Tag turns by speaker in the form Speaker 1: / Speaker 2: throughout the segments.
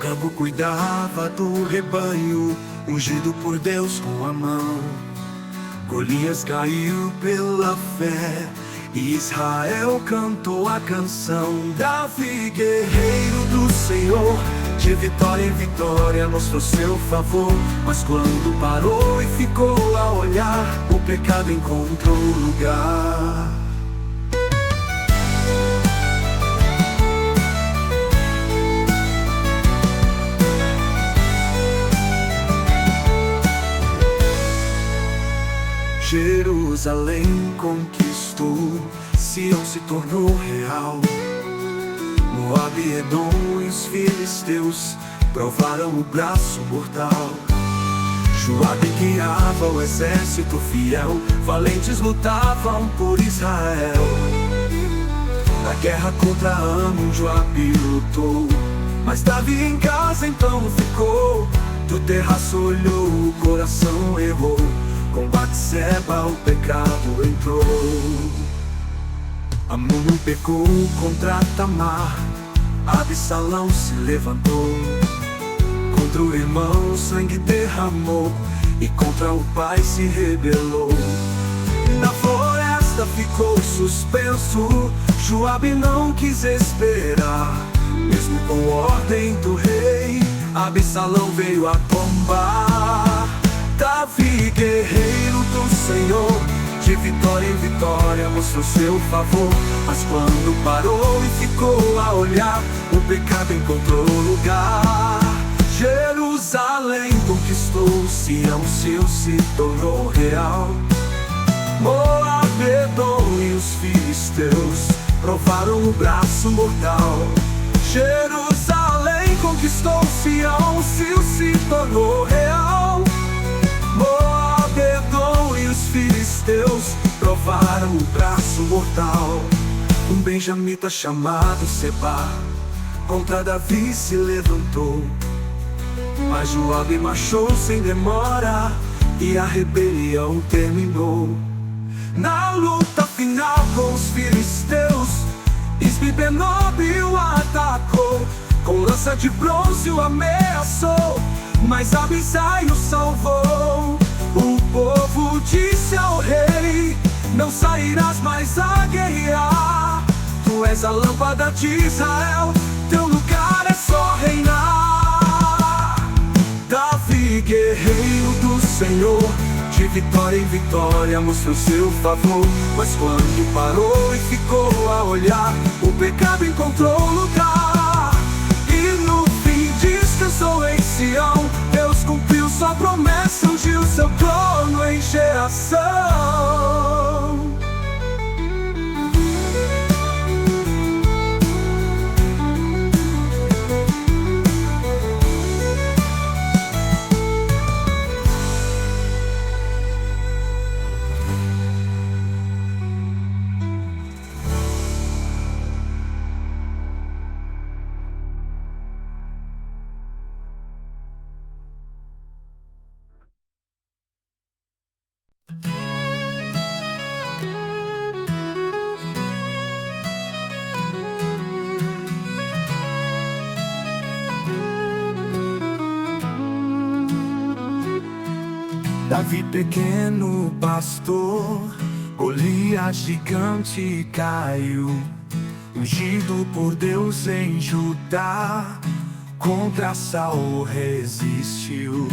Speaker 1: campo cuidava do rebanho, ungido por Deus com a mão. Golias caiu pela fé e Israel cantou a canção. Davi, guerreiro do Senhor, de vitória em vitória mostrou seu favor. Mas quando parou e ficou a olhar, o pecado encontrou lugar. Jerusalém conquistou, Sião se tornou real. Moabe, Edom e os filisteus provaram o braço mortal. Joabe guiava o exército fiel, valentes lutavam por Israel. Na guerra contra Amon, Joabe lutou, mas Davi em casa então ficou. Do terraço olhou, o coração errou, com Batseba o pecado entrou. Amon pecou contra Tamar, Absalão se levantou. Contra o irmão sangue derramou, e contra o pai se rebelou. Na floresta ficou suspenso, Joabe não quis esperar. Mesmo com ordem do rei, Absalão veio a tombar. Davi, guerreiro do Senhor, de vitória em vitória mostrou seu favor. Mas quando parou e ficou a olhar, o pecado encontrou lugar. Jerusalém conquistou, Sião se tornou real. Moabe, Edom e os filisteus provaram o braço mortal. Jerusalém conquistou, Sião se tornou real. Moabe, Edom e os filisteus provaram o braço mortal. Um benjamita chamado Seba contra Davi se levantou, mas Joabe marchou sem demora e a rebelião terminou. Na luta final com os filisteus, Isbi-Benob o atacou. Com lança de bronze o ameaçou, mas Abisai o salvou. O povo disse ao rei: não sairás mais a guerrear. Tu és a lâmpada de Israel, teu lugar é só reinar. Davi, guerreiro do Senhor, de vitória em vitória mostrou seu favor. Mas quando parou e ficou a olhar, o pecado encontrou lugar. E no fim descansou em Sião, Deus cumpriu sua promessa, ungiu seu trono em geração. Davi, pequeno pastor, Golias gigante caiu. Ungido por Deus em Judá, contra Saul resistiu.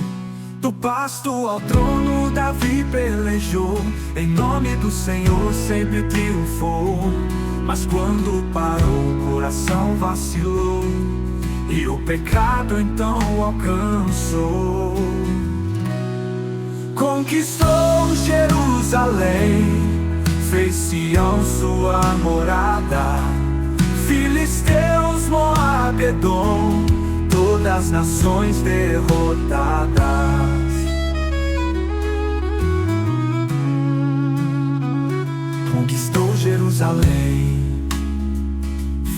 Speaker 1: Do pasto ao trono Davi pelejou, em nome do Senhor sempre triunfou. Mas quando parou o coração vacilou, e o pecado então o alcançou. Conquistou Jerusalém, fez Sião sua morada. Filisteus, Moabe, Edom, todas as nações derrotadas. Conquistou Jerusalém,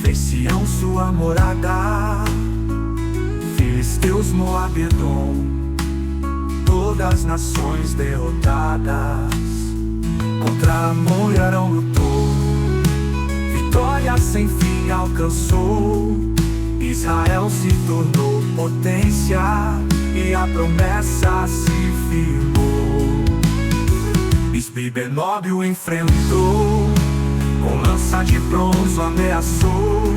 Speaker 1: fez Sião sua morada. Filisteus, Moabe, Edom, todas as nações derrotadas. Contra Amon e Arão lutou, vitória sem fim alcançou. Israel se tornou potência, e a promessa se firmou. Isbi-Benob o enfrentou, com lança de bronze ameaçou,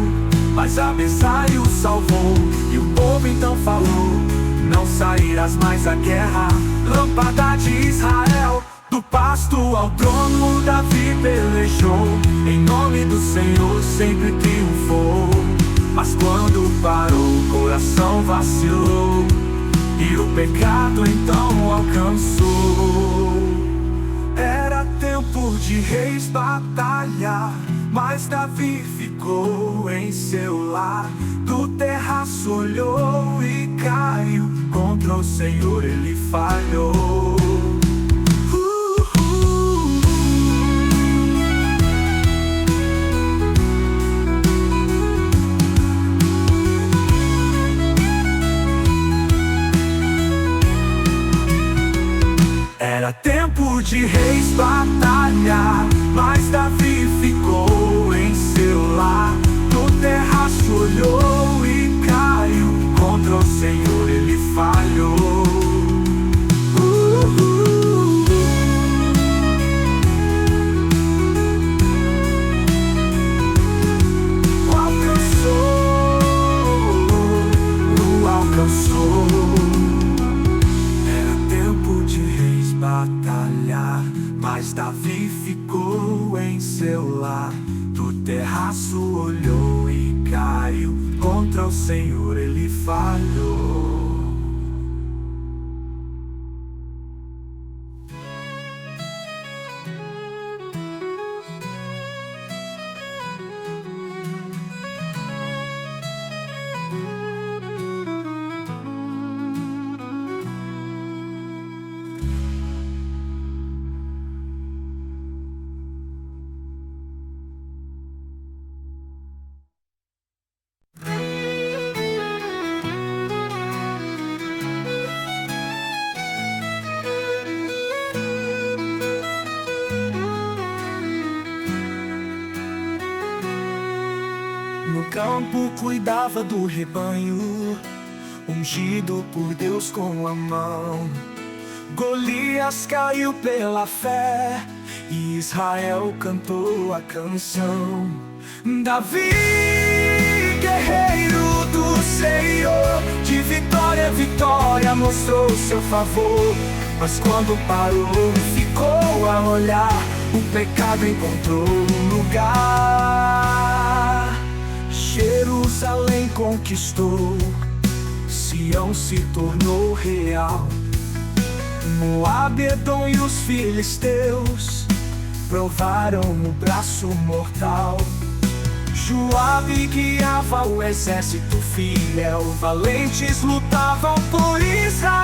Speaker 1: mas Abisai o salvou. E o povo então falou: não sairás mais à guerra, lâmpada de Israel. Do pasto ao trono Davi pelejou, em nome do Senhor sempre triunfou. Mas quando parou o coração vacilou, e o pecado então alcançou. Era tempo de reis batalhar, mas Davi ficou em seu lar. Do terraço olhou e caiu, contra o Senhor ele falhou. Era tempo de reis batalhar, mas Davi ficou em seu lar. Do terraço olhou e caiu, contra o Senhor ele falhou. Alcançou. Batalhar, mas Davi ficou em seu lar. Do terraço olhou e caiu, contra o Senhor ele falhou. No campo cuidava do rebanho, ungido por Deus com a mão. Golias caiu pela fé, e Israel cantou a canção. Davi, guerreiro do Senhor, de vitória em vitória mostrou seu favor. Mas quando parou e ficou a olhar, o pecado encontrou um lugar. Jerusalém conquistou, Sião se tornou real. Moabe, Edom e os filisteus provaram o braço mortal. Joabe guiava o exército fiel, valentes lutavam por Israel.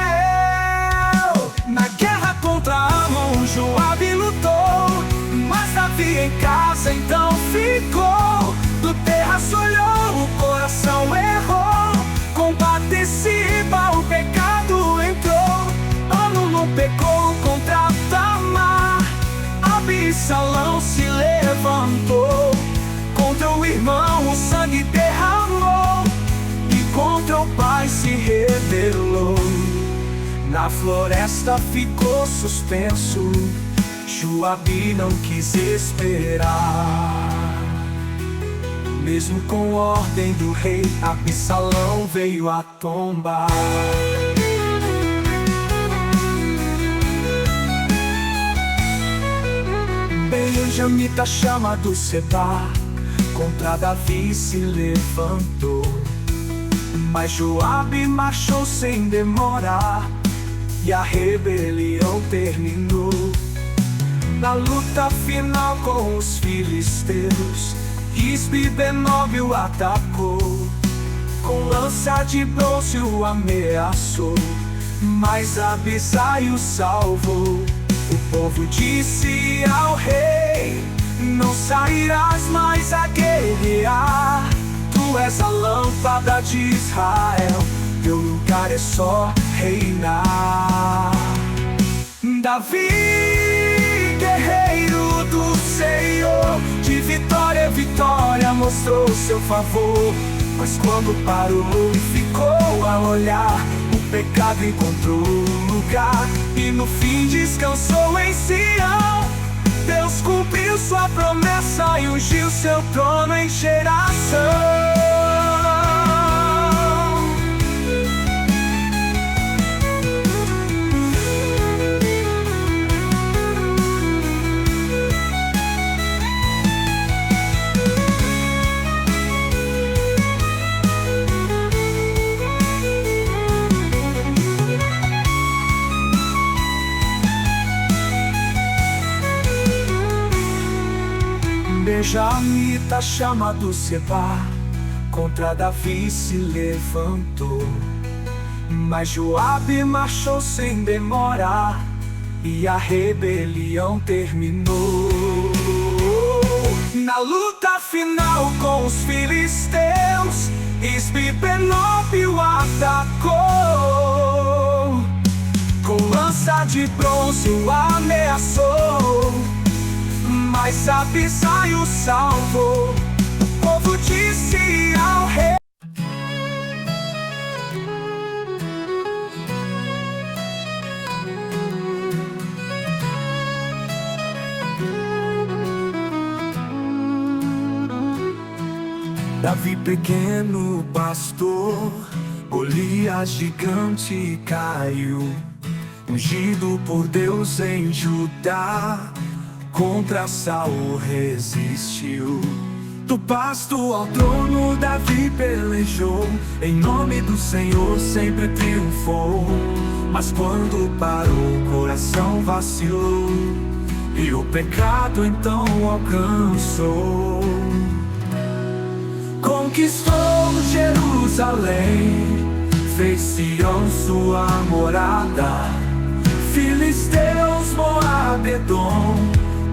Speaker 1: Na guerra contra Amon, Joabe lutou, mas Davi em casa então ficou. Do terraço olhou, o coração errou, combate Siba, o pecado entrou. Não pecou contra Tamar, Absalão se levantou. Contra o irmão o sangue derramou, e contra o pai se rebelou. Na floresta ficou suspenso, Joabe não quis esperar. Mesmo com ordem do rei, Absalão veio a tombar. Benjamita, chamado Seba, contra Davi se levantou. Mas Joabe marchou sem demora, e a rebelião terminou. Na luta final com os filisteus, Isbi-Benob o atacou. Com lança de bronze o ameaçou, mas Abisai o salvou. O povo disse ao rei: não sairás mais a guerrear. Tu és a lâmpada de Israel, teu lugar é só reinar. Davi, guerreiro do Senhor, de vitória em vitória mostrou seu favor. Mas quando parou e ficou ficou a olhar, o pecado encontrou lugar, e no fim descansou em Sião. Deus cumpriu sua promessa e ungiu seu trono em geração. Benjamita, chamado Seba, contra Davi se levantou, mas Joabe marchou sem demora, e a rebelião terminou. Na luta final com os filisteus, Isbi-Benob o atacou, com lança de bronze o ameaçou, mas Abisai o salvou. O povo disse ao rei: Davi pequeno pastor, Golias gigante caiu, ungido por Deus em Judá, contra Saul resistiu. Do pasto ao trono Davi pelejou, em nome do Senhor sempre triunfou. Mas quando parou o coração vacilou, e o pecado então alcançou. Conquistou Jerusalém, fez Sião sua morada. Filisteus, Moabe, Edom,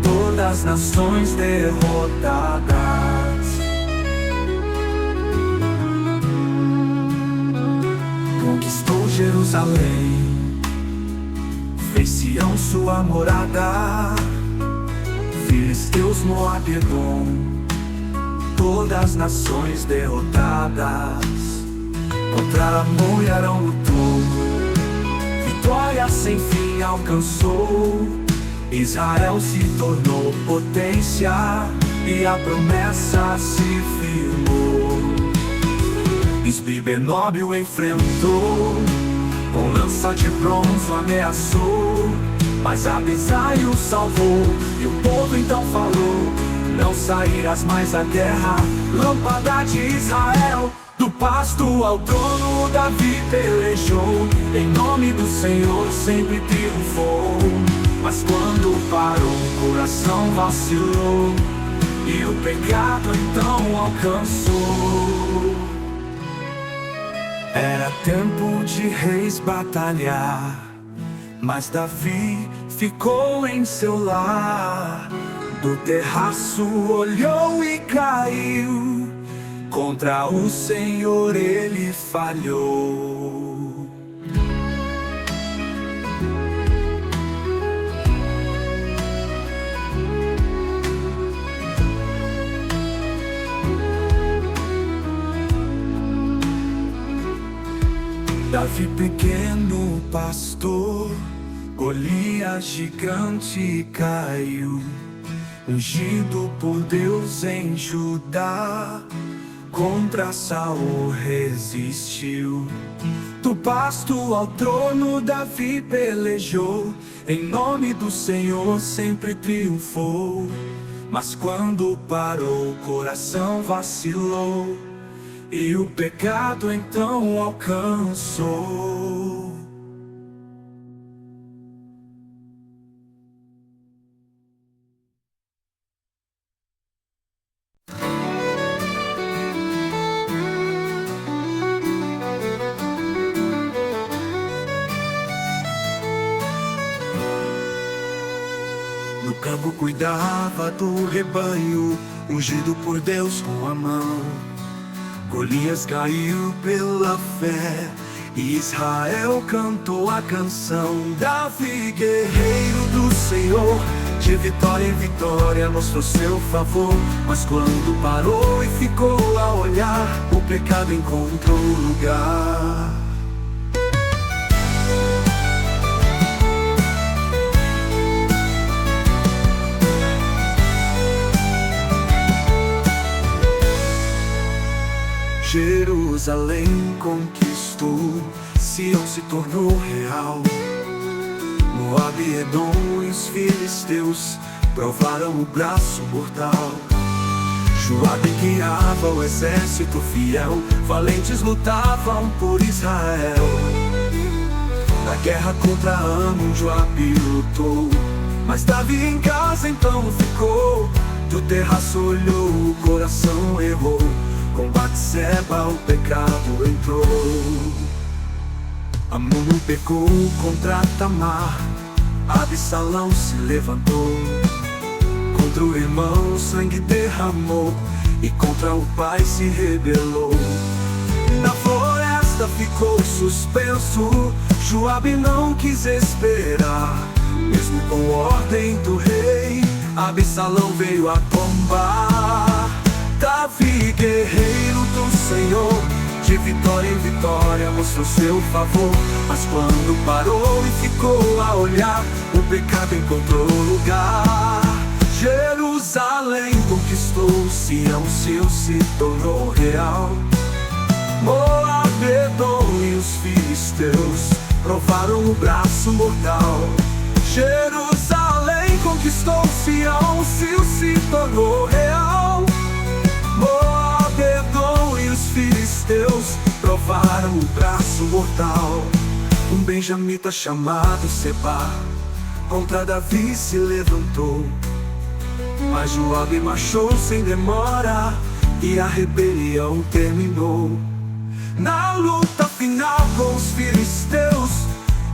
Speaker 1: todas as nações derrotadas. Conquistou Jerusalém, fez Sião sua morada. Filisteus, Moabe, Edom, todas as nações derrotadas. Contra Amon e Arão lutou, vitória sem fim alcançou. Israel se tornou potência, e a promessa se firmou. Isbi-Benob o enfrentou, com lança de bronze o ameaçou, mas Abisai o salvou. E o povo então falou: não sairás mais à guerra, lâmpada de Israel. Do pasto ao trono Davi pelejou, em nome do Senhor sempre triunfou. Mas quando parou o coração vacilou, e o pecado então alcançou. Era tempo de reis batalhar, mas Davi ficou em seu lar. Do terraço olhou e caiu, contra o Senhor ele falhou. Davi pequeno pastor, Golias gigante caiu, ungido por Deus em Judá, contra Saul resistiu. Do pasto ao trono Davi pelejou, em nome do Senhor sempre triunfou. Mas quando parou o coração vacilou, e o pecado então alcançou. No campo cuidava do rebanho, ungido por Deus com a mão. Golias caiu pela fé, e Israel cantou a canção. Davi, guerreiro do Senhor, de vitória em vitória mostrou seu favor. Mas quando parou e ficou a olhar, o pecado encontrou lugar. Jerusalém conquistou, Sião se tornou real. Moabe e Edom e os filisteus provaram o braço mortal. Joabe guiava o exército fiel, valentes lutavam por Israel. Na guerra contra Amon, Joabe lutou, mas Davi em casa então ficou. Do terraço olhou, o coração errou, com Batseba o pecado entrou. Amon pecou contra Tamar, Absalão se levantou. Contra o irmão sangue derramou, e contra o pai se rebelou. Na floresta ficou suspenso, Joabe não quis esperar. Mesmo com ordem do rei, Absalão veio a tombar. Davi, guerreiro do Senhor, de vitória em vitória mostrou seu favor. Mas quando parou e ficou a olhar, o pecado encontrou lugar. Jerusalém conquistou, Sião se tornou real. Moabe, Edom e os filisteus provaram o braço mortal. Jerusalém conquistou, Sião se tornou real. Moabe, Edom e os filisteus provaram o braço mortal. Um benjamita chamado Seba contra Davi se levantou, mas Joabe marchou sem demora e a rebelião terminou. Na luta final com os filisteus,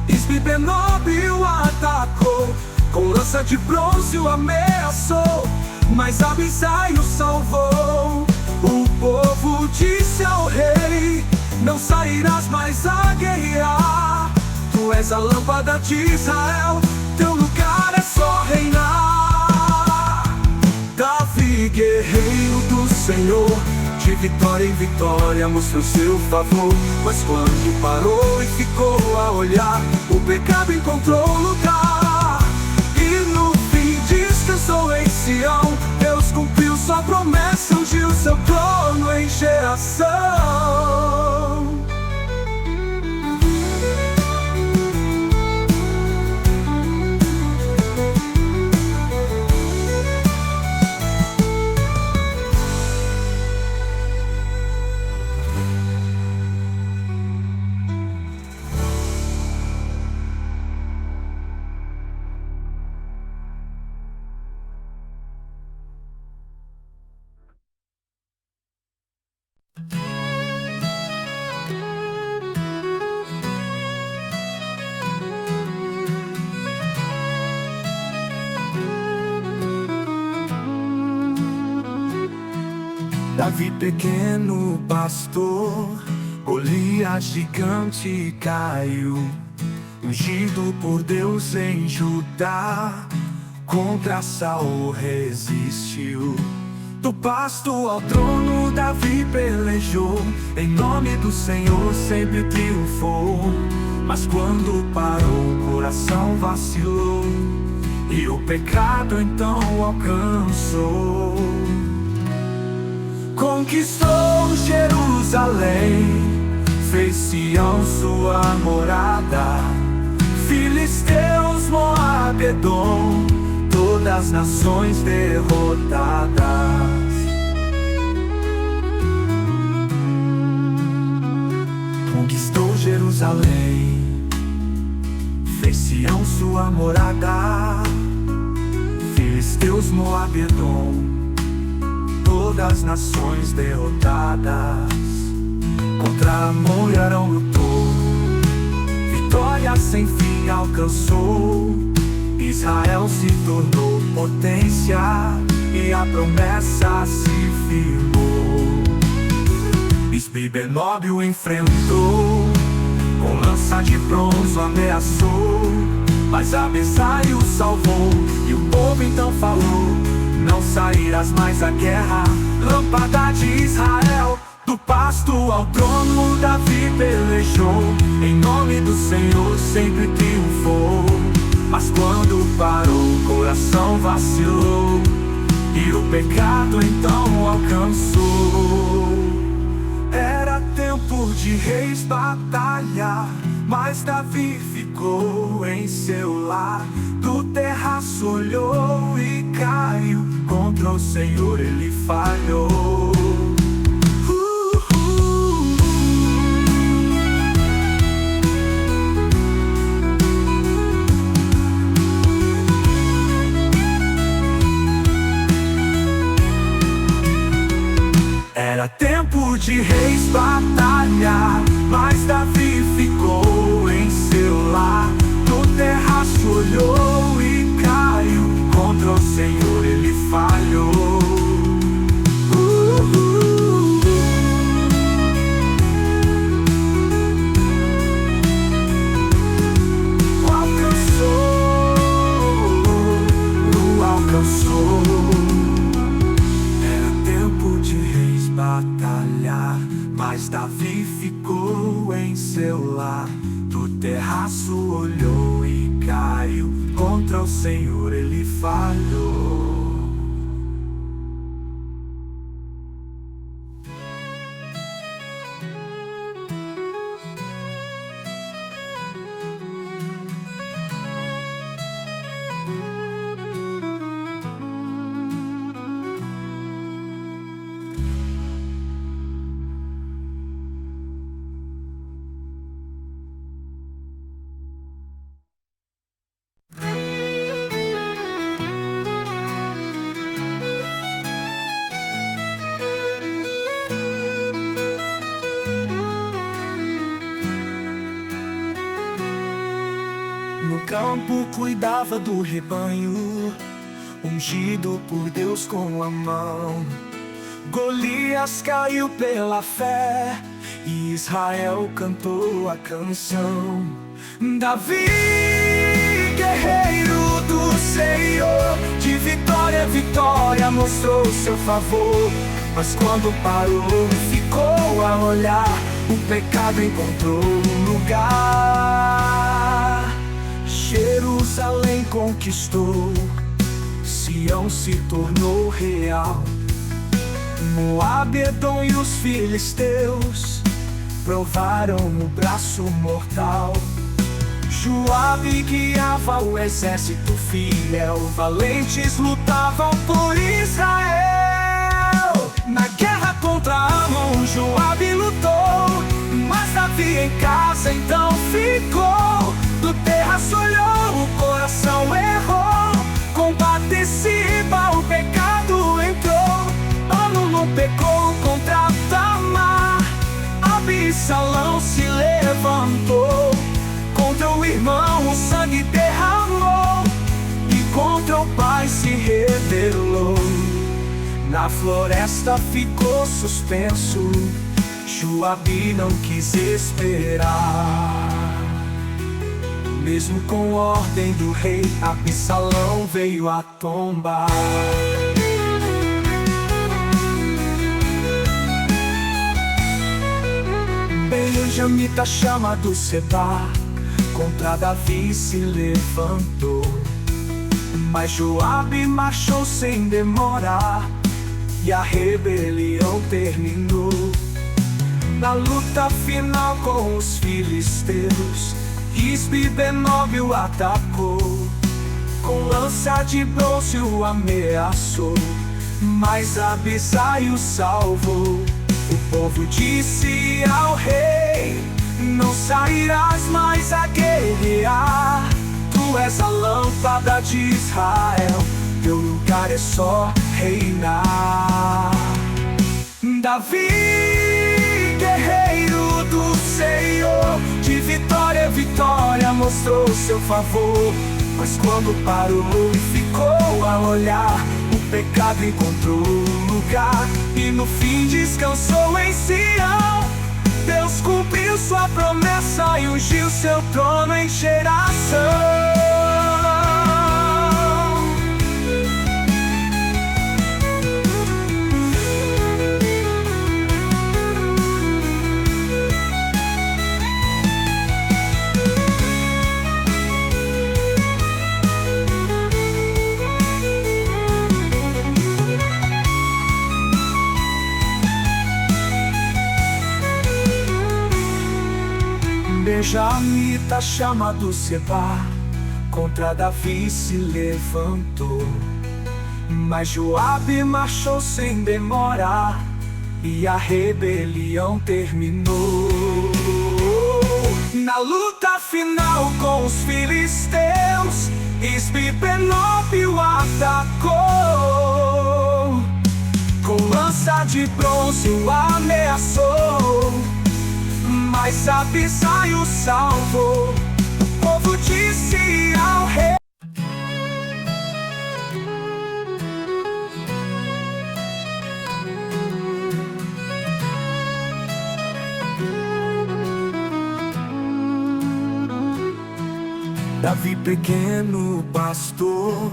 Speaker 1: Isbi-Benob o atacou, com lança de bronze o ameaçou, mas Abisai o salvou. O povo disse ao rei: não sairás mais a guerrear. Tu és a lâmpada de Israel, teu lugar é só reinar. Davi, guerreiro do Senhor, de vitória em vitória mostrou seu favor. Mas quando parou e ficou a olhar, o pecado encontrou lugar. E no fim descansou em Sião, Deus cumpriu sua promessa, ungiu seu trono em geração. Davi pequeno pastor, Golias gigante caiu, ungido por Deus em Judá, contra Saul resistiu. Do pasto ao trono Davi pelejou, em nome do Senhor sempre triunfou. Mas quando parou o coração vacilou, e o pecado então alcançou. Conquistou Jerusalém, fez Sião sua morada. Filisteus, Moabe, Edom, todas as nações derrotadas. Conquistou Jerusalém, fez Sião sua morada. Filisteus, Moabe, Edom, todas as nações derrotadas. Contra Amon e Arão lutou, vitória sem fim alcançou. Israel se tornou potência e a promessa se firmou. Isbi-Benob o enfrentou, com lança de bronze o ameaçou, mas Abisai o salvou. E o povo então falou: não sairás mais à guerra, lâmpada de Israel. Do pasto ao trono Davi pelejou, em nome do Senhor sempre triunfou. Mas quando parou o coração vacilou, e o pecado então alcançou. Era tempo tempo de reis batalhar, mas Davi ficou em seu lar. Do terraço olhou e caiu, contra o Senhor ele falhou. Era tempo de reis batalhar, mas Davi ficou em seu lar. Do terraço olhou e caiu, contra o Senhor ele falhou. Alcançou. Batalhar, mas Davi ficou em seu lar. Do terraço olhou e caiu, contra o Senhor ele falhou. No campo cuidava do rebanho, ungido por Deus com a mão. Golias caiu pela fé e Israel cantou a canção. Davi, guerreiro do Senhor, de vitória em vitória mostrou seu favor. Mas quando parou e ficou a olhar, o pecado encontrou lugar. Jerusalém conquistou, Sião se tornou real. Moabe, Edom e os filisteus provaram o braço mortal. Joabe guiava o exército fiel, valentes lutavam por Israel. Na guerra contra Amon, Joabe lutou, mas Davi em casa então ficou. Do terraço olhou, o coração errou. Combate Siba, o pecado entrou. Amnon pecou contra Tamar. Absalão se levantou. Contra o irmão o sangue derramou, e contra o pai se rebelou. Na floresta ficou suspenso, Joabe não quis esperar. Mesmo com ordem do rei, Absalão veio a tombar. Benjamita chamado Seba, contra Davi se levantou. Mas Joabe marchou sem demorar, e a rebelião terminou. Na luta final com os filisteus, Isbi-Benob o atacou. Com lança de bronze o ameaçou, mas Abisai o salvou. O povo disse ao rei: não sairás mais a guerrear. Tu és a lâmpada de Israel, teu lugar é só reinar. Davi, guerreiro do Senhor, de vitória em vitória mostrou seu favor. Mas quando parou e ficou a olhar, o pecado encontrou lugar, e no fim descansou em Sião. Deus cumpriu sua promessa e ungiu seu trono em geração. benjamita chamado Seba contra Davi se levantou. Mas Joabe marchou sem demora e a rebelião terminou. Na luta final com os filisteus, Isbi-Benob o atacou. Com lança de bronze o ameaçou, mas Abisai o salvou. O povo disse ao rei: Davi pequeno pastor,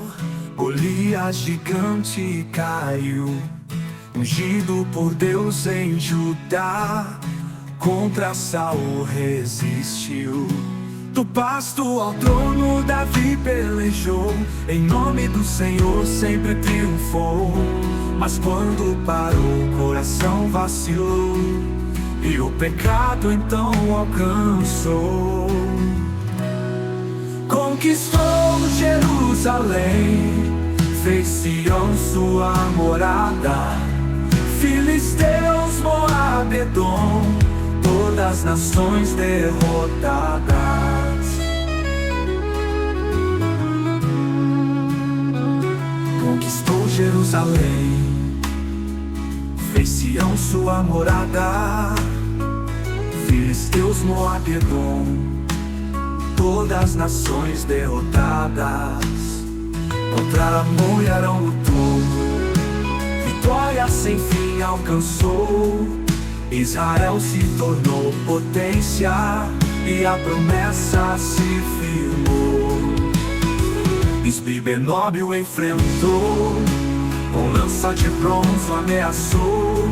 Speaker 1: Golias gigante caiu. Ungido por Deus em Judá, contra Saul resistiu. Do pasto ao trono Davi pelejou, em nome do Senhor sempre triunfou. Mas quando parou o coração vacilou, e o pecado então alcançou. Conquistou Jerusalém, fez Sião sua morada. Filisteus, Moabe, Edom, todas as nações derrotadas. Conquistou Jerusalém, fez Sião sua morada. Filisteus, Moabe, Edom, todas as nações derrotadas. Contra Amon e Arão lutou, vitória sem fim alcançou. Israel se tornou potência e a promessa se firmou. Isbi-Benob o enfrentou, com lança de bronze o ameaçou,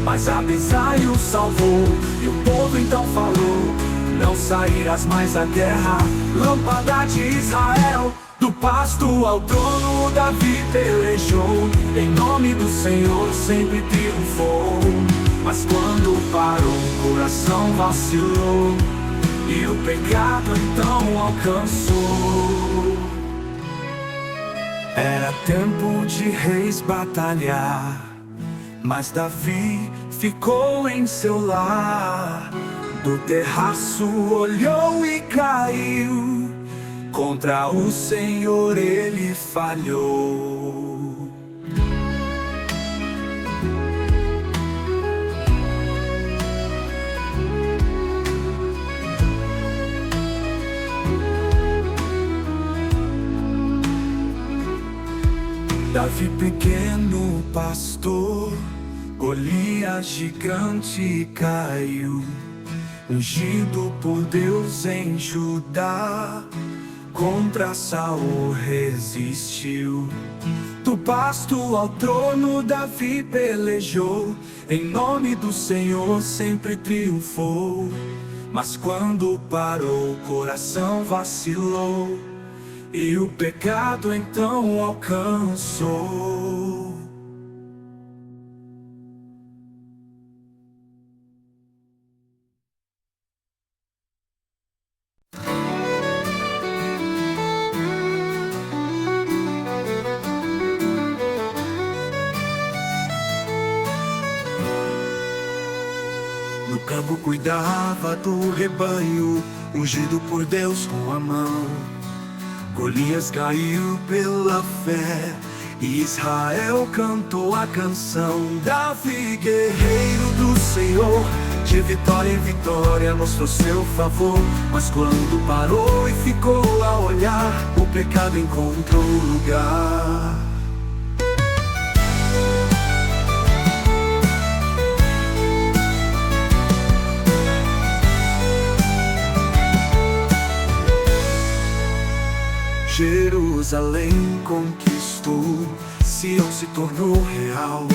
Speaker 1: mas Abisai o salvou. E o povo então falou: não sairás mais à guerra, lâmpada de Israel. Do pasto ao trono Davi pelejou, em nome do Senhor sempre triunfou. Mas quando parou o coração vacilou, e o pecado então alcançou. Era tempo de reis batalhar, mas Davi ficou em seu lar. Do terraço olhou e caiu, contra o Senhor ele falhou. Davi pequeno pastor, Golias gigante caiu. Ungido por Deus em Judá, contra Saul resistiu. Do pasto ao trono Davi pelejou, em nome do Senhor sempre triunfou. Mas quando parou o coração vacilou, e o pecado então alcançou. No campo cuidava do rebanho, ungido por Deus com a mão. Golias caiu pela fé, e Israel cantou a canção. Davi, guerreiro do Senhor, de vitória em vitória mostrou seu favor. Mas quando parou e ficou a olhar, o pecado encontrou lugar. Jerusalém conquistou, Sião se tornou real.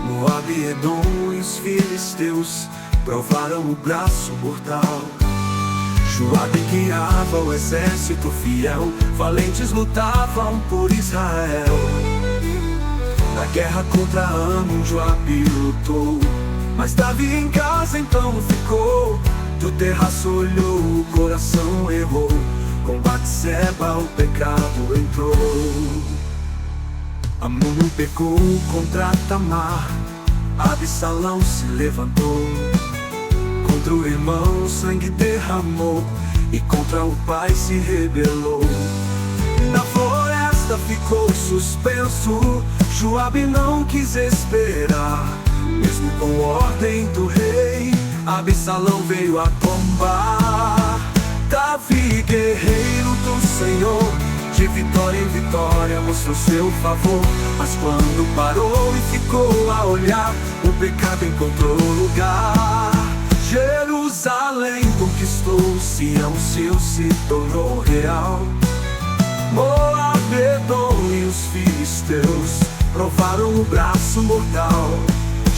Speaker 1: Moabe, Edom e os filisteus provaram o braço mortal. Joabe guiava o exército fiel, valentes lutavam por Israel. Na guerra contra Amon, Joabe lutou, mas Davi em casa então ficou. Do terraço olhou, o coração errou, com Batseba o pecado entrou. Amnon pecou contra Tamar, Absalão se levantou. Contra o irmão sangue derramou, e contra o pai se rebelou. Na floresta ficou suspenso, Joabe não quis esperar. Mesmo com ordem do rei, Absalão veio a tombar. Davi, guerreiro do Senhor, de vitória em vitória mostrou seu favor. Mas quando parou e ficou a olhar, o pecado encontrou lugar. Jerusalém conquistou, Sião se tornou real. Moab, Edom e os filisteus provaram o braço mortal.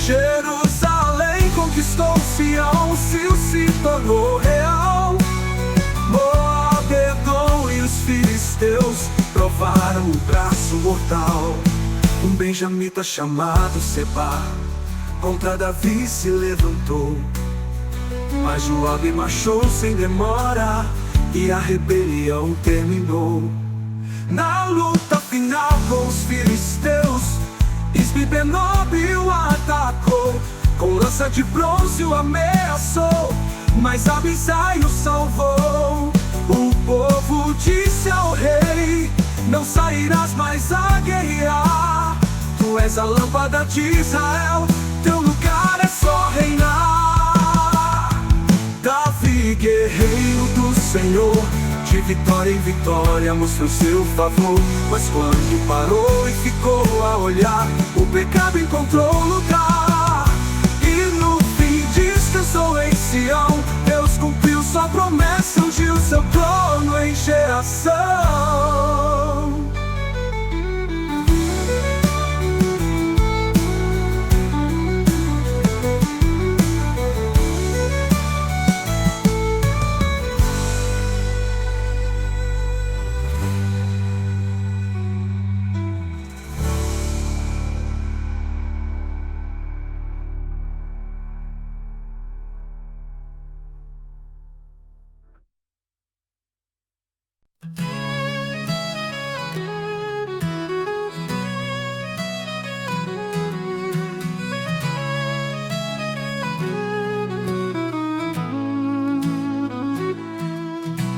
Speaker 1: Jerusalém conquistou, Sião se tornou real. Moab, Edom e os filisteus provaram o braço mortal. Um benjamita chamado Seba contra Davi se levantou, mas Joabe marchou sem demora e a rebelião terminou. Na luta final com os filisteus, Isbi-Benob o atacou, com lança de bronze o ameaçou, mas Abisai o salvou. O povo disse ao rei: não sairás mais a guerrear. Tu és a lâmpada de Israel, teu lugar é só reinar. Davi, guerreiro do Senhor, de vitória em vitória mostrou seu favor. Mas quando parou e ficou a olhar, o pecado encontrou lugar. E no fim descansou em Sião, Deus cumpriu sua promessa, ungiu seu trono em geração.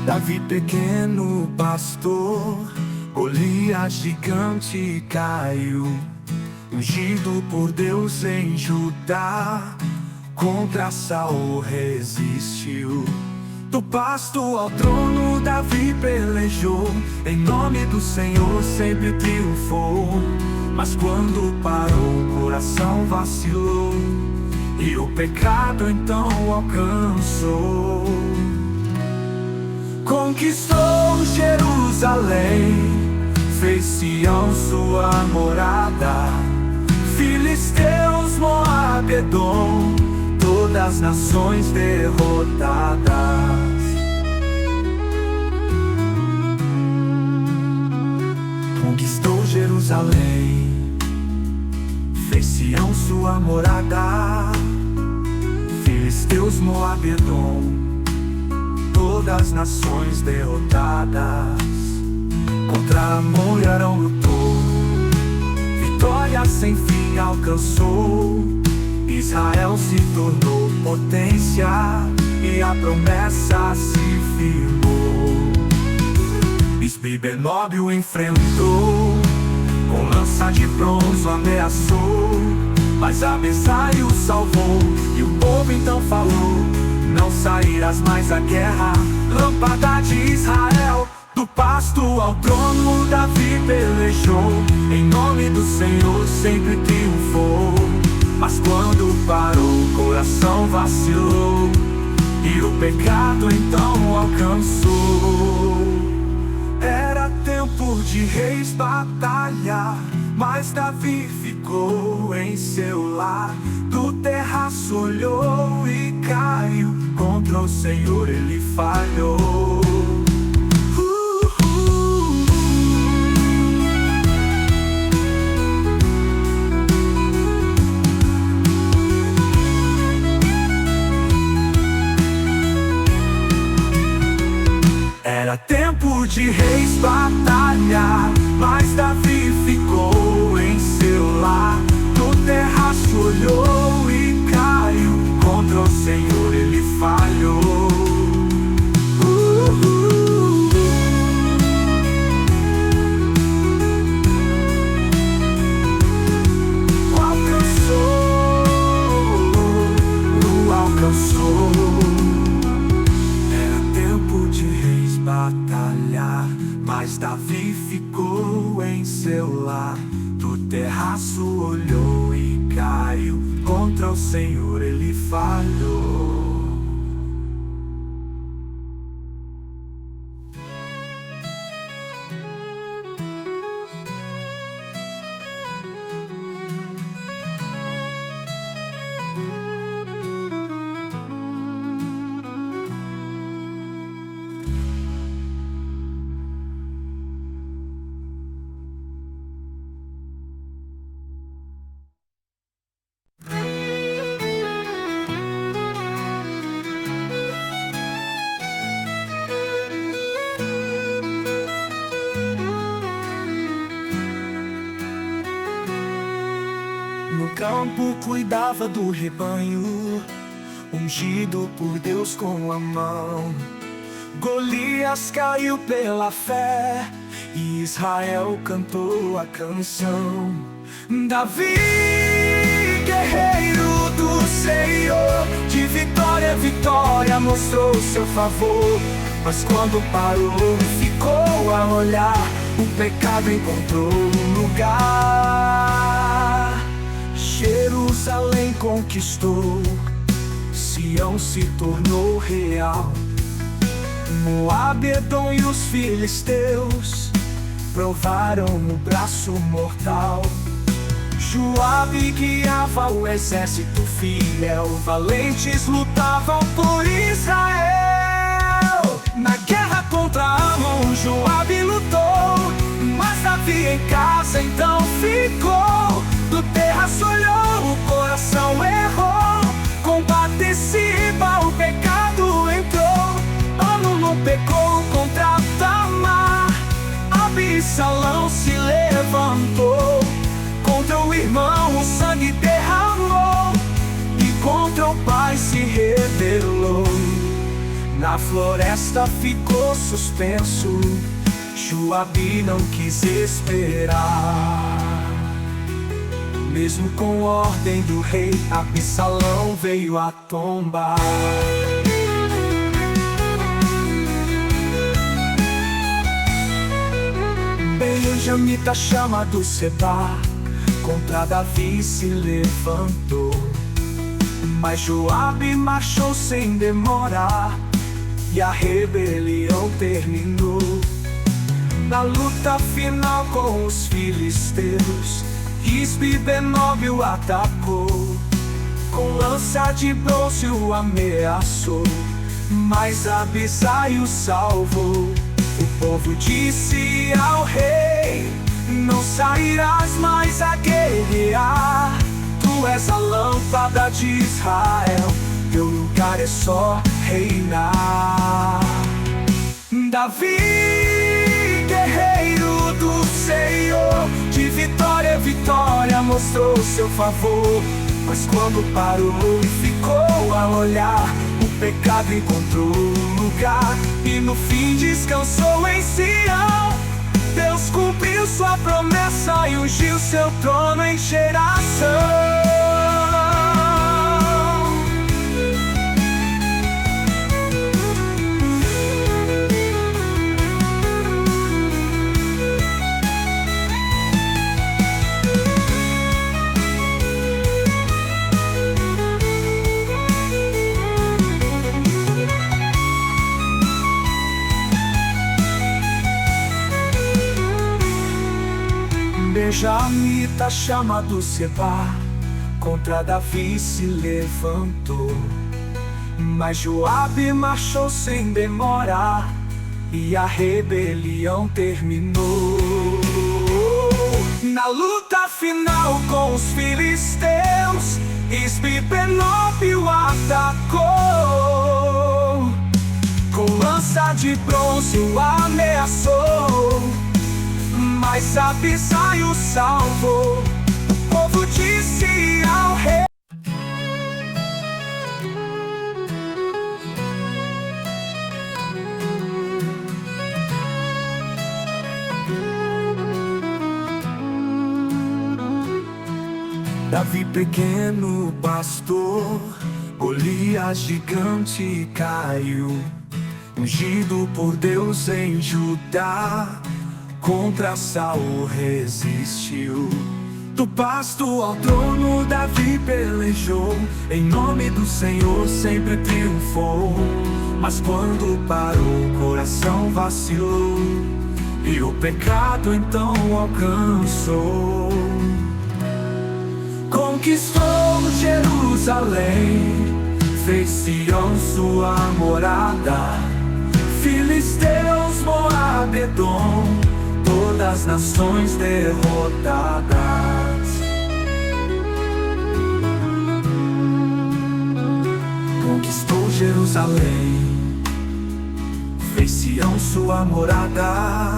Speaker 1: Davi, pequeno pastor, Golias gigante caiu, ungido por Deus em Judá, contra Saul resistiu. Do pasto ao trono Davi pelejou, em nome do Senhor sempre triunfou. Mas quando parou o coração vacilou, e o pecado então alcançou. Conquistou Jerusalém, fez Sião sua morada. Filisteus, Moab, Edom, todas as nações derrotadas. Conquistou Jerusalém, fez Sião sua morada. Filisteus, Moab, Edom, todas as nações derrotadas. Contra Amon e Arão lutou, vitória sem fim alcançou. Israel se tornou potência e a promessa se firmou. Isbi-Benob o enfrentou, com lança de bronze o ameaçou, mas Abisai o salvou. E o povo então falou: não sairás mais à guerra, lâmpada de Israel. Do pasto ao trono Davi pelejou, em nome do Senhor sempre triunfou. Mas quando parou o coração vacilou, e o pecado então alcançou. Era tempo de reis batalhar, mas Davi ficou em seu lar. Do terraço olhou e caiu, contra o Senhor ele falhou. batalhar, mas Davi ficou em seu lar. Do terraço olhou e caiu, contra o Senhor ele falhou. Era tempo de reis batalhar, mas Davi ficou em seu lar. Do terraço olhou e caiu, contra o Senhor ele falhou. No campo cuidava do rebanho, ungido por Deus com a mão. Golias caiu pela fé e Israel cantou a canção. Davi, guerreiro do Senhor, de vitória em vitória mostrou seu favor. Mas quando parou e ficou a olhar, o pecado encontrou lugar. Jerusalém conquistou, Sião se tornou real. Moabe, Edom e os filisteus provaram o braço mortal. Joabe guiava o exército fiel, valentes lutavam por Israel. Na guerra contra Amon, Joabe lutou, mas Davi em casa então ficou. Do terraço olhou, o coração errou, combate Siba, o pecado entrou. Amnon pecou contra Tamar, Absalão se levantou. Contra o irmão o sangue derramou, e contra o pai se rebelou. Na floresta ficou suspenso, Joabe não quis esperar. Mesmo com ordem do rei, Absalão veio a tombar. Benjamita chamado Seba, contra Davi se levantou. Mas Joabe marchou sem demorar, e a rebelião terminou. Na luta final com os filisteus, Isbi-Benob o atacou. Com lança de bronze o ameaçou, mas Abisai o salvou. O povo disse ao rei: não sairás mais a guerrear. Tu és a lâmpada de Israel, teu lugar é só reinar. Davi, guerreiro do Senhor, de vitória em vitória mostrou seu favor. Mas quando parou e ficou a olhar, o pecado encontrou lugar, e no fim descansou em Sião. Deus cumpriu sua promessa e ungiu seu trono em geração. Benjamita chamado Seba, contra Davi se levantou. Mas Joabe marchou sem demora, e a rebelião terminou. Na luta final com os filisteus, Isbi-Benob o atacou. Com lança de bronze o ameaçou, mas Abisai o salvou. O povo disse ao rei: Davi pequeno pastor, Golias gigante caiu, ungido por Deus em Judá, contra Saul resistiu. Do pasto ao trono Davi pelejou, em nome do Senhor sempre triunfou. Mas quando parou o coração vacilou, e o pecado então o alcançou. Conquistou Jerusalém, fez Sião sua morada. Filisteus, Moabe, Edom, todas as nações derrotadas. Conquistou Jerusalém, fez Sião sua morada.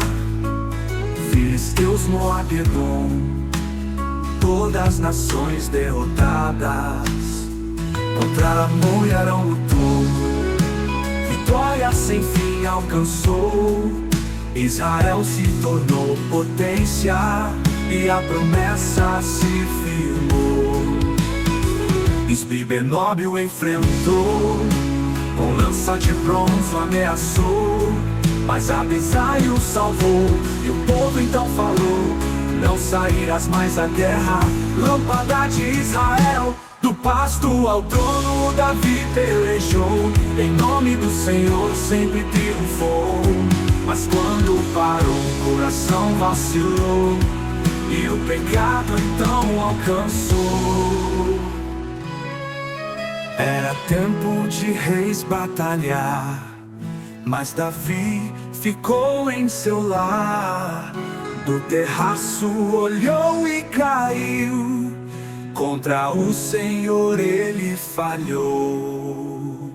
Speaker 1: Filisteus, Moabe, Edom, todas as nações derrotadas. Contra Amon e Arão lutou, vitória sem fim alcançou. Israel se tornou potência e a promessa se firmou. Isbi-Benob o enfrentou, com lança de bronze o ameaçou, mas Abisai o salvou. E o povo então falou: não sairás mais à guerra, lâmpada de Israel. Do pasto ao trono Davi pelejou, em nome do Senhor sempre triunfou. Mas quando parou o coração vacilou, e o pecado então alcançou. Era tempo de reis batalhar, mas Davi ficou em seu lar. Do terraço olhou e caiu, contra o Senhor ele falhou.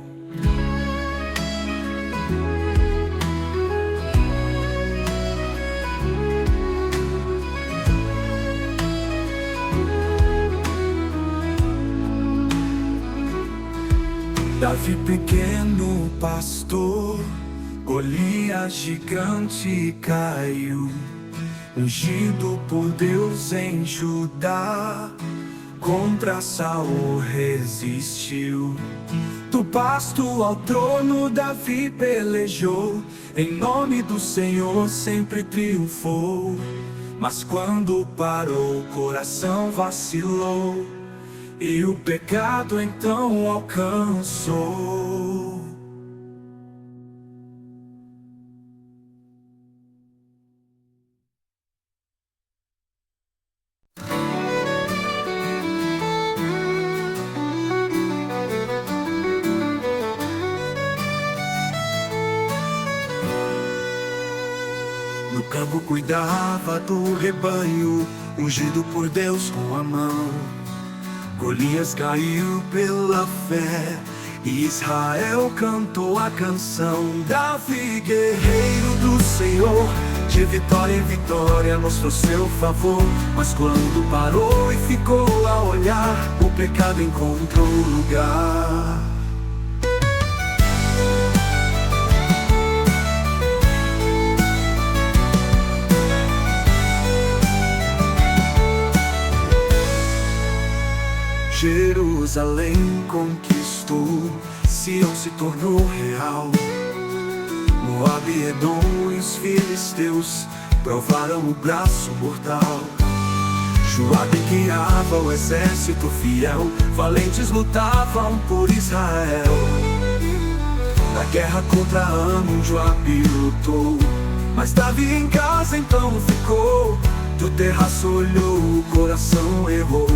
Speaker 1: Davi pequeno pastor, Golias gigante caiu, ungido por Deus em Judá, contra Saul resistiu. Do pasto ao trono Davi pelejou, em nome do Senhor sempre triunfou. Mas quando parou o coração vacilou, e o pecado então alcançou. No campo cuidava do rebanho, ungido por Deus com a mão. Golias caiu pela fé, e Israel cantou a canção. Davi, guerreiro do Senhor, de vitória em vitória mostrou seu favor. Mas quando parou e ficou a olhar, o pecado encontrou lugar. Jerusalém conquistou, Sião se tornou real. Moabe, Edom e os filisteus provaram o braço mortal. Joabe guiava o exército fiel, valentes lutavam por Israel. Na guerra contra Amon, Joabe lutou, mas Davi em casa então ficou. Do terraço olhou, o coração errou,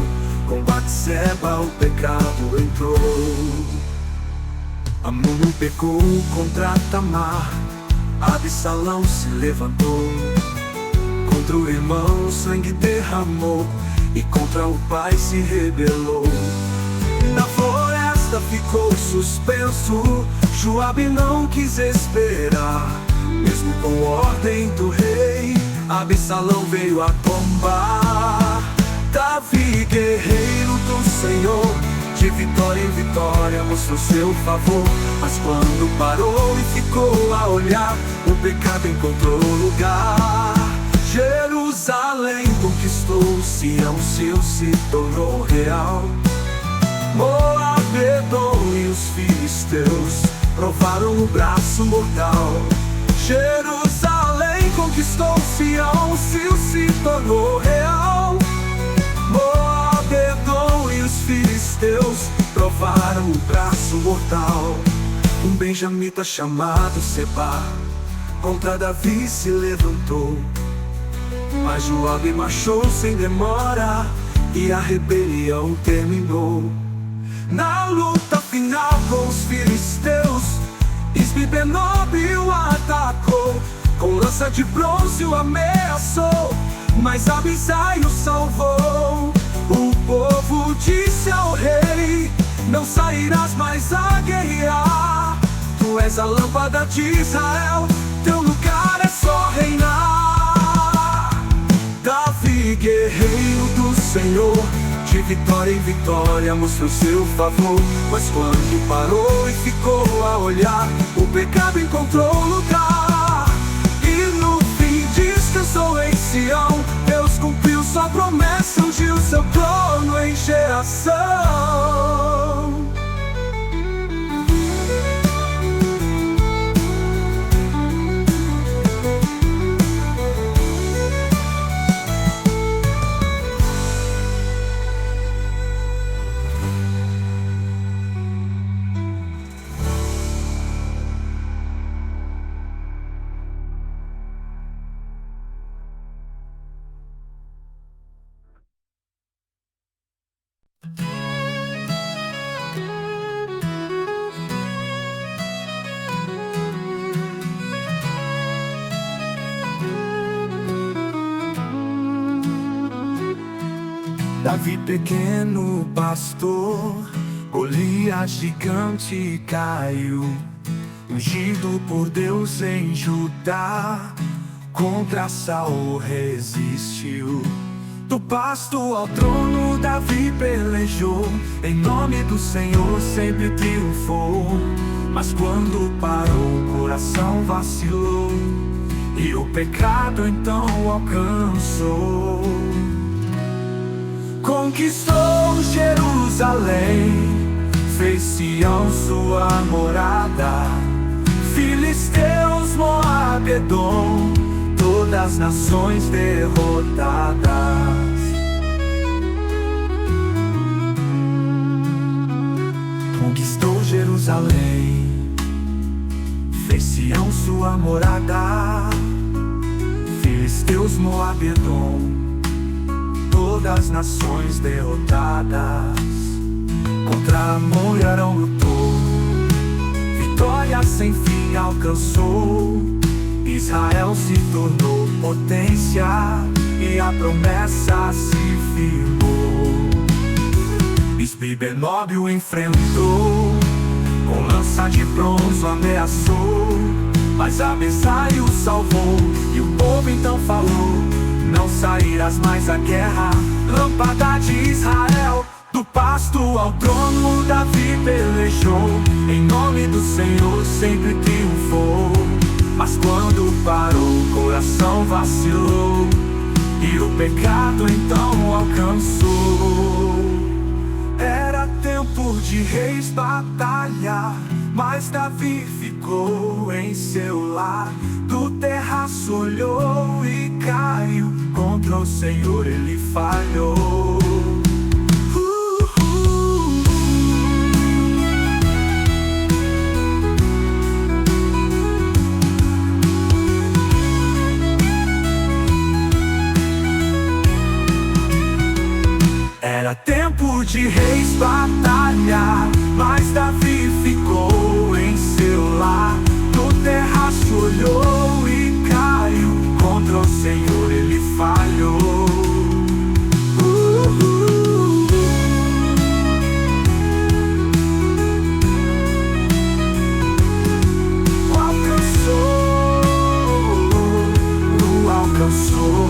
Speaker 1: com Batseba o pecado entrou. Amon pecou contra Tamar, Absalão se levantou. Contra o irmão sangue derramou, e contra o pai se rebelou. Na floresta festa ficou suspenso. Joabe não quis esperar, mesmo com ordem do rei, Absalão veio a tombar. Davi, guerreiro do Senhor, de vitória em vitória mostrou seu favor. Mas quando parou e ficou a olhar, o pecado encontrou lugar. Jerusalém conquistou, Sião se tornou real. Moabe, Edom e os filisteus provaram o braço mortal. Jerusalém conquistou, Sião se tornou real. Moabe, Edom e os filisteus provaram o braço mortal. Um benjamita chamado Seba contra Davi se levantou, mas Joabe marchou sem demora e a rebelião terminou. Na luta final com os filisteus, Isbi-Benob o atacou, com lança de bronze o ameaçou, mas Abisai o salvou. O povo disse ao rei: não sairás mais a guerrear. Tu és a lâmpada de Israel, teu lugar é só reinar. Davi, guerreiro do Senhor, de vitória em vitória mostrou seu favor. Mas quando parou e ficou a olhar, o pecado encontrou lugar. E no fim descansou em Sião, Deus cumpriu sua promessa, ungiu seu trono em geração. Davi, pequeno pastor, Golias gigante caiu, ungido por Deus em Judá, contra Saul resistiu. Do pasto ao trono Davi pelejou, em nome do Senhor sempre triunfou. Mas quando parou o coração vacilou, e o pecado então o alcançou. Conquistou Jerusalém, fez Sião sua morada. Filisteus, Moabe, Edom, todas as nações derrotadas. Conquistou Jerusalém, fez Sião sua morada. Filisteus, Moabe, Edom, todas as nações derrotadas. Contra Amon e Arão lutou, vitória sem fim alcançou. Israel se tornou potência e a promessa se firmou. Isbi-Benob o enfrentou, com lança de bronze o ameaçou, mas Abisai o salvou. E o povo então falou: não sairás mais à guerra, lâmpada de Israel. Do pasto ao trono Davi pelejou, em nome do Senhor sempre triunfou. Mas quando parou o coração vacilou, e o pecado então o alcançou. Era tempo de reis batalhar, mas Davi ficou em seu lar. Do terraço olhou e caiu, contra o Senhor ele falhou. Era tempo de reis batalhar, mas Davi ficou em seu lar. No terraço olhou e caiu, contra o Senhor ele falhou. descansou.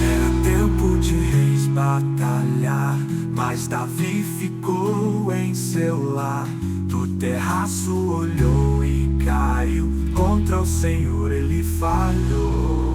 Speaker 1: Era tempo de reis batalhar, mas Davi ficou em seu lar. Do terraço olhou e caiu, contra o Senhor ele falhou.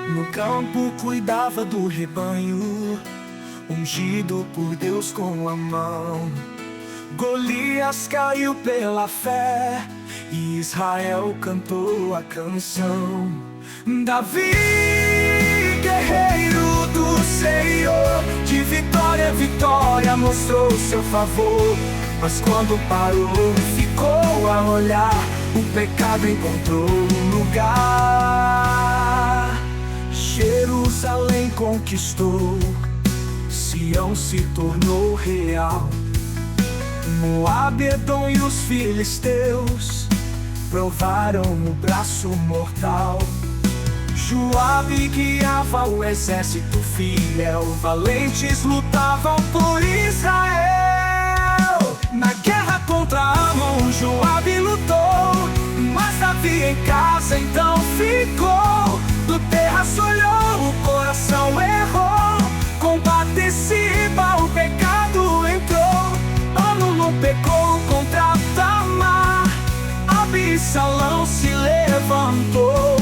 Speaker 1: No campo cuidava do rebanho, ungido por Deus com a mão. Golias caiu pela fé e Israel cantou a canção. Davi, guerreiro do Senhor, de vitória em vitória mostrou seu favor. Mas quando parou e ficou a olhar, o pecado encontrou um lugar. Jerusalém conquistou, Sião se tornou real. Moabe, Edom e os filisteus provaram o braço mortal. Joabe guiava o exército fiel, valentes lutavam por Israel. Na guerra contra Amon, Joabe lutou, mas Davi em casa então ficou. Do terraço olhou, o coração errou, combate Siba, o pecado entrou. Amnon pecou contra Tamar, Absalão se levantou.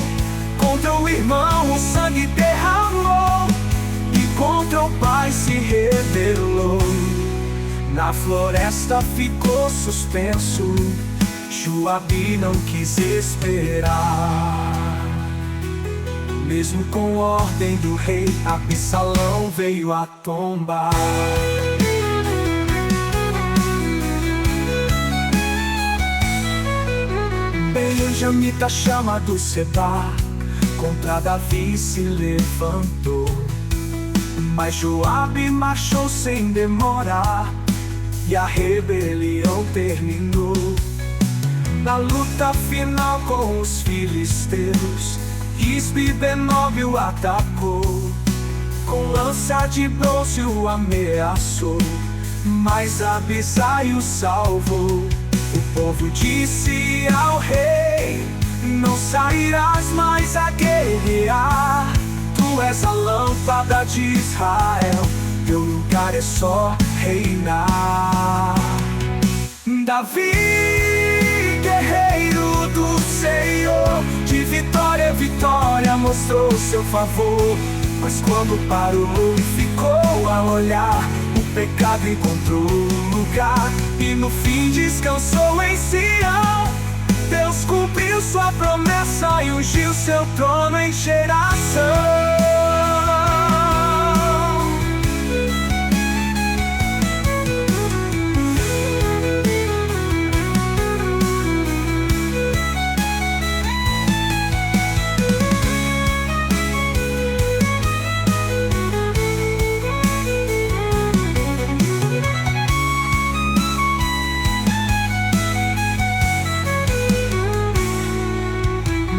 Speaker 1: Contra o irmão o sangue derramou, e contra o pai se rebelou. Na floresta ficou suspenso, Joabe não quis esperar. Mesmo com ordem do rei, Absalão veio a tombar. Benjamita chama do Seba, contra Davi se levantou. Mas Joabe marchou sem demorar, e a rebelião terminou. Na luta final com os filisteus, Isbi-Benob o atacou. Com lança de bronze o ameaçou, mas Abisai o salvou. O povo disse ao rei: não sairás mais a guerrear. Tu és a lâmpada de Israel, teu lugar é só reinar. Davi, guerreiro do Senhor, de vitória em vitória mostrou seu favor. Mas quando parou e ficou a olhar, o pecado encontrou lugar, e no fim descansou em Sião. Deus cumpriu sua promessa e ungiu seu trono em geração.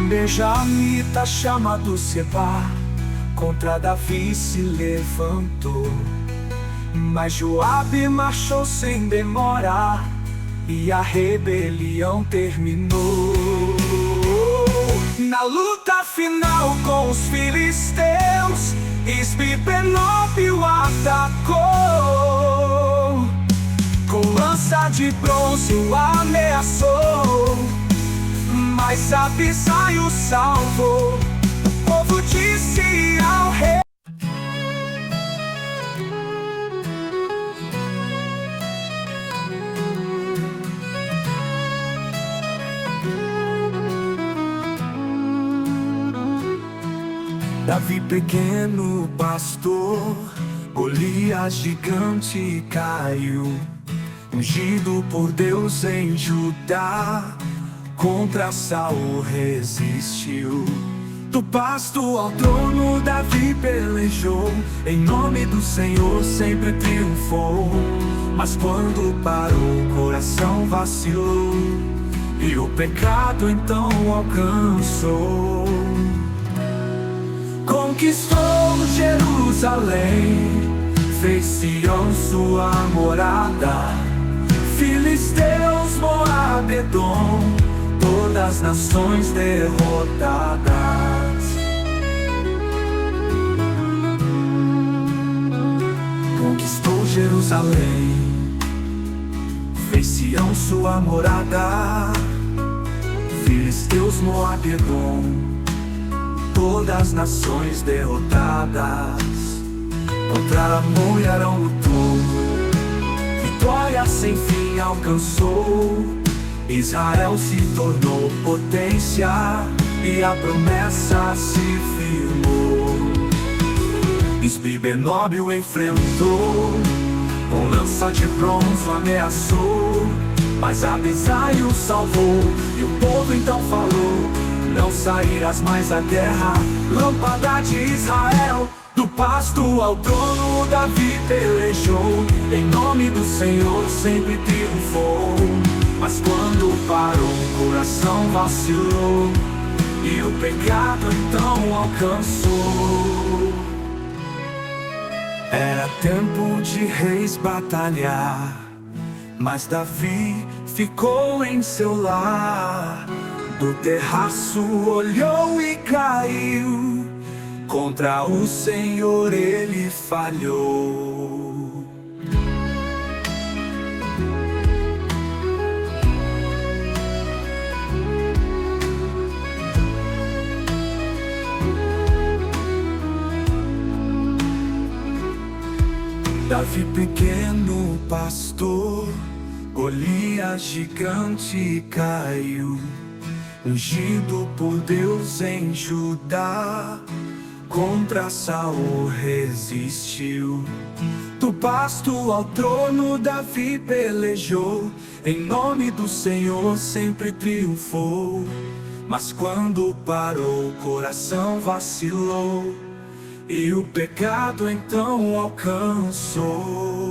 Speaker 1: Benjamita chama do Seba, contra Davi se levantou. Mas Joabe marchou sem demora, e a rebelião terminou. Na luta final com os filisteus, Isbi-Benob o atacou. Com lança de bronze o ameaçou, mas Abisai o salvou. O povo disse ao rei: Davi, pequeno pastor, Golias gigante caiu, ungido por Deus em Judá. Contra Saul resistiu. Do pasto ao trono Davi pelejou, em nome do Senhor sempre triunfou. Mas quando parou o coração vacilou, e o pecado então alcançou. Conquistou Jerusalém, fez Sião sua morada. Filisteus, Moabe, Edom, todas as nações derrotadas. Conquistou Jerusalém, fez Sião sua morada. Filisteus, Moabe, Edom, todas as nações derrotadas. Contra Amon e Arão lutou, vitória sem fim alcançou. Israel se tornou potência e a promessa se firmou. Isbi-Benob o enfrentou, com lança de bronze ameaçou. Mas Abisai o salvou, e o povo então falou: não sairás mais à guerra, lâmpada de Israel. Do pasto ao trono Davi pelejou, em nome do Senhor sempre triunfou. Mas quando parou o coração vacilou, e o pecado então alcançou. Era tempo de reis batalhar, mas Davi ficou em seu lar. Do terraço olhou e caiu, contra o Senhor ele falhou. Davi pequeno pastor, Golias gigante caiu, ungido por Deus em Judá. Contra Saul resistiu. Do pasto ao trono Davi pelejou, em nome do Senhor sempre triunfou. Mas quando parou o coração vacilou, e o pecado então alcançou.